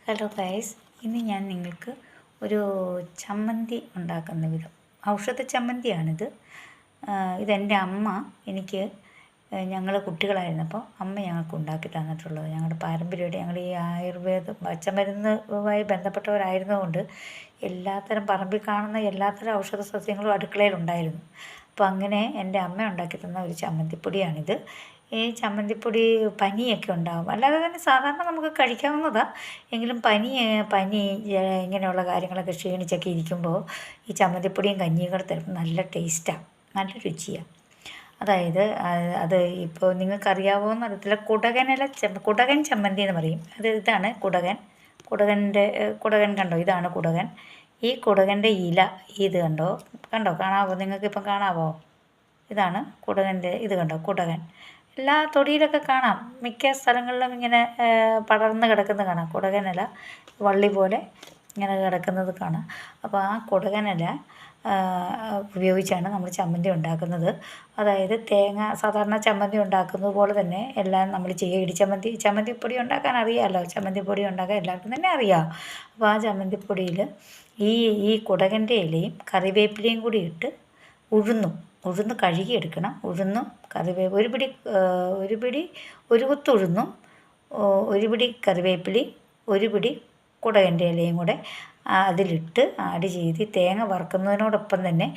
Hello guys, ഇന്ന് ഞാൻ നിങ്ങൾക്ക് ഒരു ചമ്മന്തി ഉണ്ടാക്കുന്ന വിധം, ഔഷധ ചമ്മന്തിയാണിത്. ഇതെൻ്റെ അമ്മ എനിക്ക് ഞങ്ങൾ കുട്ടികളായിരുന്നപ്പോൾ അമ്മ ഞങ്ങൾക്ക് ഉണ്ടാക്കി തന്നിട്ടുള്ളത്. ഞങ്ങളുടെ പാരമ്പര്യമായിട്ട് ഞങ്ങൾ ഈ ആയുർവേദം പച്ചമരുന്നുമായി ബന്ധപ്പെട്ടവരായിരുന്നതുകൊണ്ട് എല്ലാത്തരം പറമ്പിൽ കാണുന്ന എല്ലാത്തരം ഔഷധ സസ്യങ്ങളും അടുക്കളയിലുണ്ടായിരുന്നു. അപ്പോൾ അങ്ങനെ എൻ്റെ അമ്മ ഉണ്ടാക്കി തന്ന ഒരു ചമ്മന്തിപ്പൊടിയാണിത്. ഈ ചമ്മന്തിപ്പൊടി പനിയൊക്കെ ഉണ്ടാകും, അല്ലാതെ തന്നെ സാധാരണ നമുക്ക് കഴിക്കാവുന്നതാണ്. എങ്കിലും പനി ഇങ്ങനെയുള്ള കാര്യങ്ങളൊക്കെ ക്ഷീണിച്ചൊക്കെ ഇരിക്കുമ്പോൾ ഈ ചമ്മന്തിപ്പൊടിയും കഞ്ഞിയും കൂടെ തരുമ്പോൾ നല്ല ടേസ്റ്റാണ്, നല്ല രുചിയാണ്. അതായത് അത് ഇപ്പോൾ നിങ്ങൾക്കറിയാവോ എന്നറിയത്തില്ല, കുടകൻ ചമ്മന്തി എന്ന് പറയും. ഇതാണ് കുടകൻ കണ്ടോ, ഇതാണ് കുടകൻ. ഈ കുടകൻ്റെ ഇല ഇത് കണ്ടോ കാണാവോ, നിങ്ങൾക്കിപ്പം കാണാവോ? ഇതാണ് ഇത് കണ്ടോ കുടകൻ. എല്ലാ തൊടിയിലൊക്കെ കാണാം, മിക്ക സ്ഥലങ്ങളിലും ഇങ്ങനെ പടർന്ന് കിടക്കുന്നത് കാണാം. കുടകനില വള്ളി പോലെ ഇങ്ങനെ കിടക്കുന്നത് കാണാം. അപ്പോൾ ആ കുടകനില ഉപയോഗിച്ചാണ് നമ്മൾ ചമ്മന്തി ഉണ്ടാക്കുന്നത്. അതായത് സാധാരണ ചമ്മന്തി ഉണ്ടാക്കുന്നത് പോലെ തന്നെ എല്ലാം നമ്മൾ ചെയ്യുക. ചമ്മന്തിപ്പൊടി ഉണ്ടാക്കാൻ അറിയാമല്ലോ, ചമ്മന്തിപ്പൊടി ഉണ്ടാക്കാൻ എല്ലാവർക്കും തന്നെ അറിയാം. അപ്പോൾ ആ ചമ്മന്തിപ്പൊടിയിൽ ഈ കുടകൻ്റെ ഇലയും കറിവേപ്പിലയും കൂടി ഇട്ട് ഉഴുന്ന് കഴുകിയെടുക്കണം. ഉഴുന്നും ഒരു കുത്ത് ഉഴുന്നും ഒരു പിടി കറിവേപ്പിലയും ഒരു പിടി കുടകൻ്റെ ഇലയും കൂടെ അതിലിട്ട് ആഡ് ചെയ്ത് തേങ്ങ വറുക്കുന്നതിനോടൊപ്പം തന്നെ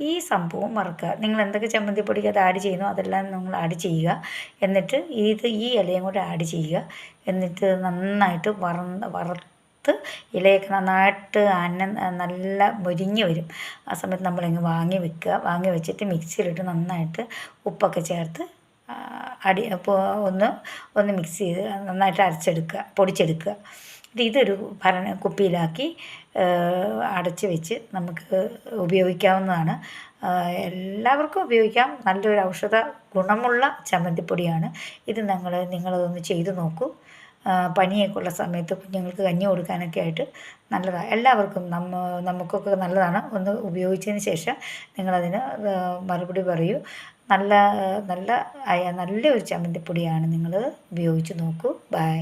ഈ സംഭവം വറുക്കുക. നിങ്ങൾ എന്തൊക്കെ ചമ്മന്തിപ്പൊടിക്ക് അത് ആഡ് ചെയ്യുന്നോ അതെല്ലാം നിങ്ങൾ ആഡ് ചെയ്യുക. എന്നിട്ട് ഈ ഇലയും കൂടെ ആഡ് ചെയ്യുക. എന്നിട്ട് നന്നായിട്ട് വറുത്ത് ഇലയൊക്കെ നന്നായിട്ട് നല്ല മൊരിഞ്ഞ് വരും. ആ സമയത്ത് നമ്മളിങ്ങ് വാങ്ങി വെച്ചിട്ട് മിക്സിയിലിട്ട് നന്നായിട്ട് ഉപ്പൊക്കെ ചേർത്ത് അപ്പോൾ ഒന്ന് മിക്സ് ചെയ്ത് നന്നായിട്ട് പൊടിച്ചെടുക്കുക. ഇതൊരു കുപ്പിയിലാക്കി അടച്ച് വെച്ച് നമുക്ക് ഉപയോഗിക്കാവുന്നതാണ്. എല്ലാവർക്കും ഉപയോഗിക്കാം. നല്ലൊരു ഔഷധ ഗുണമുള്ള ചമ്മന്തിപ്പൊടിയാണ് ഇത്. നിങ്ങളതൊന്ന് ചെയ്ത് നോക്കൂ. പനിയൊക്കെ ഉള്ള സമയത്ത് കുഞ്ഞുങ്ങൾക്ക് കഞ്ഞി കൊടുക്കാനൊക്കെ ആയിട്ട് നല്ലതാണ്. എല്ലാവർക്കും നമുക്കൊക്കെ നല്ലതാണ്. ഒന്ന് ഉപയോഗിച്ചതിന് ശേഷം നിങ്ങളതിന് മറുപടി പറയൂ. നല്ലൊരു ചമ്മന്തിപ്പൊടിയാണ്, നിങ്ങൾ ഉപയോഗിച്ച് നോക്കൂ. ബൈ.